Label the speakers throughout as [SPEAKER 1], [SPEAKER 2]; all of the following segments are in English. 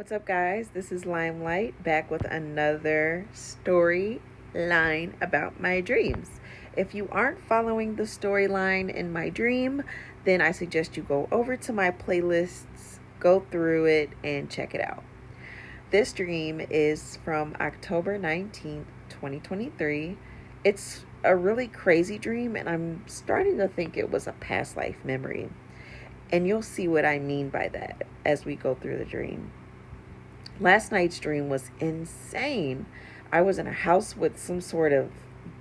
[SPEAKER 1] What's up, guys? This is Limelight back with another storyline about my dreams. If you aren't following the storyline in my dream, then I suggest you go over to my playlists, go through it, and check it out. This dream is from October 19th, 2023. It's a really crazy dream, and I'm starting to think it was a past life memory. And you'll see what I mean by that as we go through the dream. Last night's dream was insane. I was in a house with some sort of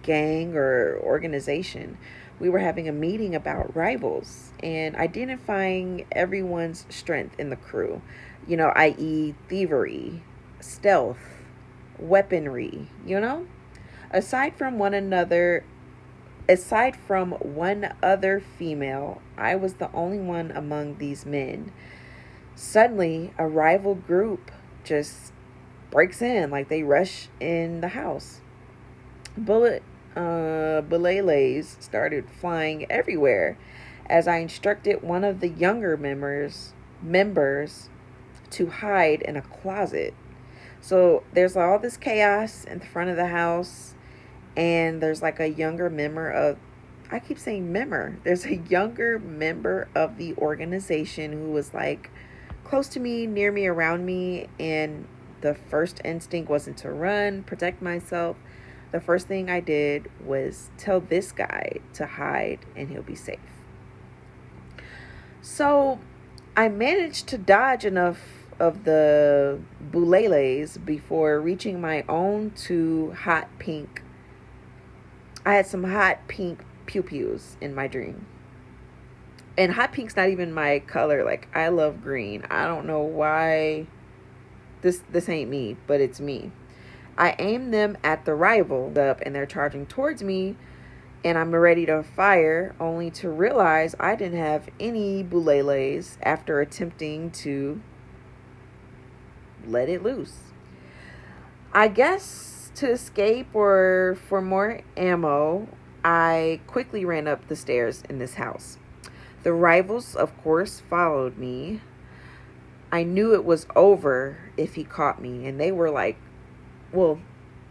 [SPEAKER 1] gang or organization. We were having a meeting about rivals and identifying everyone's strength in the crew, i.e., thievery, stealth, weaponry. Aside from one another, aside from one other female, I was the only one among these men. Suddenly, a rival group just breaks in, like they rush in the house. Beleles started flying everywhere as I instructed one of the younger members to hide in a closet. So there's all this chaos in the front of the house, and there's like a younger member of I keep saying member. There's a younger member of the organization who was like close to me, near me, around me, and the first instinct wasn't to run, protect myself. The first thing I did was tell this guy to hide and he'll be safe. So I managed to dodge enough of the bouleles before reaching my own two hot pink. I had some hot pink pew-pews in my dream. And hot pink's not even my color. Like, I love green. I don't know why this ain't me, but it's me. I aim them at the rival up and they're charging towards me, and I'm ready to fire, only to realize I didn't have any bouleles after attempting to let it loose. I guess to escape or for more ammo, I quickly ran up the stairs in this house. The rivals, of course, followed me. I knew it was over if he caught me. And they were like, well,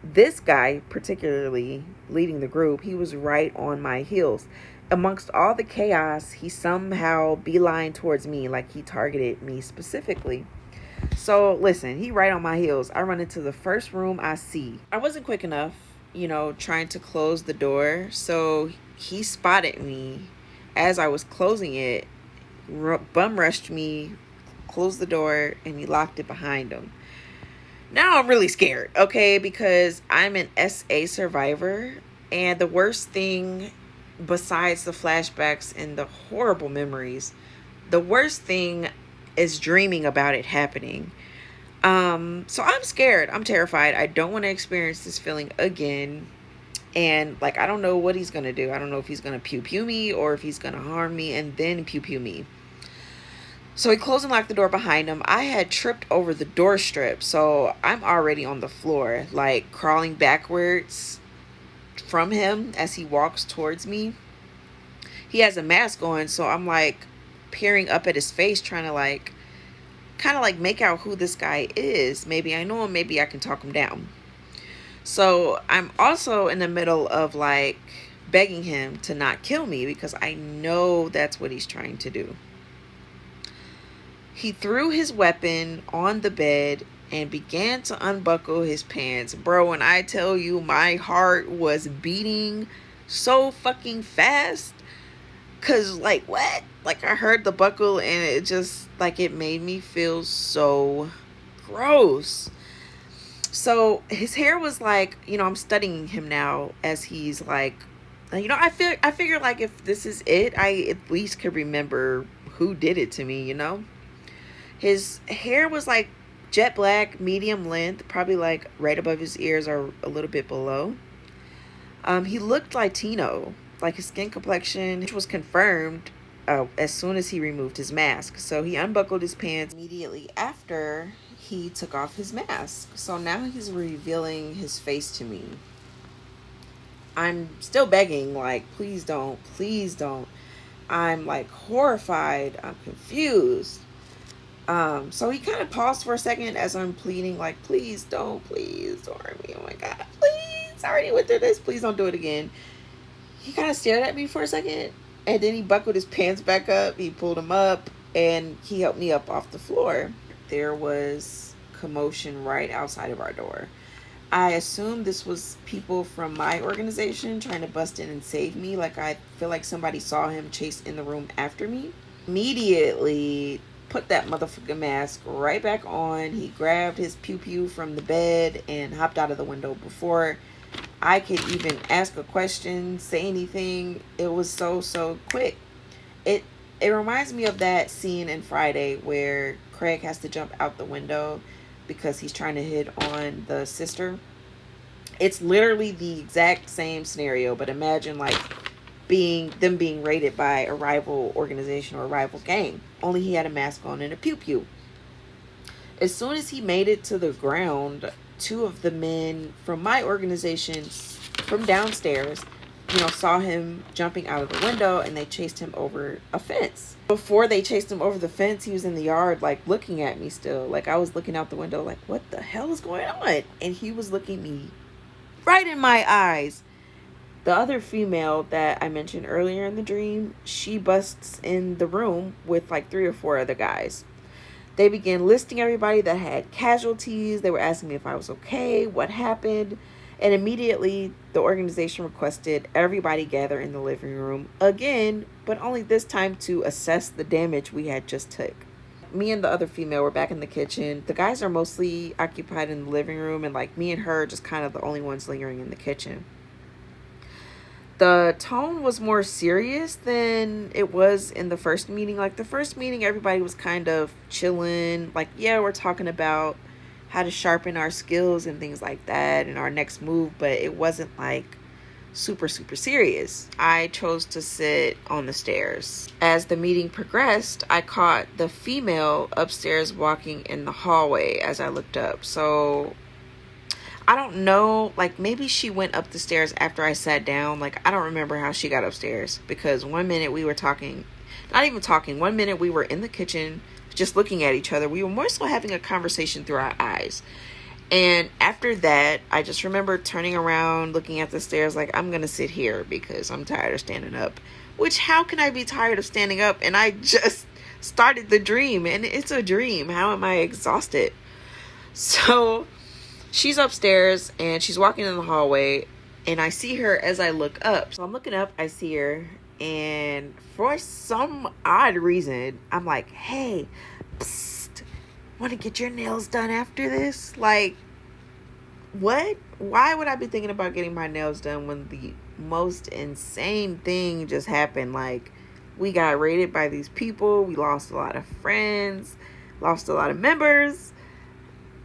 [SPEAKER 1] this guy, particularly leading the group, he was right on my heels. Amongst all the chaos, he somehow beelined towards me like he targeted me specifically. So listen, he right on my heels. I run into the first room I see. I wasn't quick enough, trying to close the door. So he spotted me as I was closing it, bum rushed me, closed the door, and he locked it behind him. Now I'm really scared, okay, because I'm an SA survivor, and the worst thing, besides the flashbacks and the horrible memories, the worst thing is dreaming about it happening. So I'm scared. I'm terrified. I don't want to experience this feeling again. And like, I don't know what he's going to do. I don't know if he's going to pew me or if he's going to harm me and then pew me. So he closed and locked the door behind him. I had tripped over the door strip. So I'm already on the floor, like crawling backwards from him as he walks towards me. He has a mask on. So I'm like peering up at his face, trying to kind of make out who this guy is. Maybe I know him. Maybe I can talk him down. So I'm also in the middle of begging him to not kill me because I know that's what he's trying to do. He threw his weapon on the bed and began to unbuckle his pants. Bro, when I tell you my heart was beating so fucking fast, cause what? I heard the buckle and it just it made me feel so gross. So his hair was I'm studying him now as he's I figure if this is it, I at least could remember who did it to me, His hair was jet black, medium length, probably right above his ears or a little bit below. He looked Latino, his skin complexion, which was confirmed as soon as he removed his mask. So he unbuckled his pants immediately after he took off his mask. So now he's revealing his face to me. I'm still begging, please don't. I'm horrified. I'm confused. So he kind of paused for a second as I'm pleading, like, please don't harm me. Oh my God, please. I already went through this. Please don't do it again. He kind of stared at me for a second, and then he buckled his pants back up. He pulled them up, and he helped me up off the floor. There was commotion right outside of our door. I assumed this was people from my organization trying to bust in and save me. Like, I feel like somebody saw him chase in the room after me. Immediately put that motherfucking mask right back on. He grabbed his pew pew from the bed and hopped out of the window before I could even ask a question, say anything. It was so quick. It reminds me of that scene in Friday where Craig has to jump out the window because he's trying to hit on the sister. It's literally the exact same scenario, but imagine like being raided by a rival organization or a rival gang. Only he had a mask on and a pew pew. As soon as he made it to the ground, two of the men from my organization from downstairs, saw him jumping out of the window, and they chased him over a fence. Before they chased him over the fence, he was in the yard, like, looking at me still. Like, I was looking out the window, like, what the hell is going on? And he was looking me right in my eyes. The other female that I mentioned earlier in the dream, she busts in the room with, like, 3 or 4 other guys. They began listing everybody that had casualties. They were asking me if I was okay, what happened. And immediately, the organization requested everybody gather in the living room again, but only this time to assess the damage we had just took. Me and the other female were back in the kitchen. The guys are mostly occupied in the living room, and like me and her, just kind of the only ones lingering in the kitchen. The tone was more serious than it was in the first meeting. Like the first meeting, everybody was kind of chilling. Like, yeah, we're talking about how to sharpen our skills and things like that and our next move, but it wasn't like super serious. I chose to sit on the stairs. As the meeting progressed, I caught the female upstairs walking in the hallway as I looked up. So I don't know, like maybe she went up the stairs after I sat down. Like I don't remember how she got upstairs, because one minute we were talking, not even talking, one minute we were in the kitchen just looking at each other. We were more so having a conversation through our eyes. And after that, I just remember turning around, looking at the stairs like, I'm going to sit here because I'm tired of standing up. Which, how can I be tired of standing up? And I just started the dream, and it's a dream. How am I exhausted? So she's upstairs and she's walking in the hallway, and I see her as I look up. So I'm looking up, I see her, and for some odd reason, I'm like, hey, psst, want to get your nails done after this? Like, what? Why would I be thinking about getting my nails done when the most insane thing just happened? Like, we got raided by these people. We lost a lot of friends, lost a lot of members.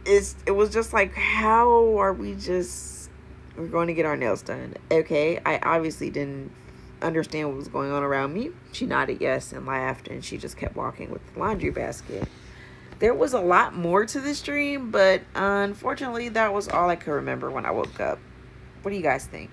[SPEAKER 1] It was just like, how are we're going to get our nails done? Okay, I obviously didn't understand what was going on around me. She nodded yes and laughed, and she just kept walking with the laundry basket. There was a lot more to this dream, but unfortunately that was all I could remember when I woke up. What do you guys think?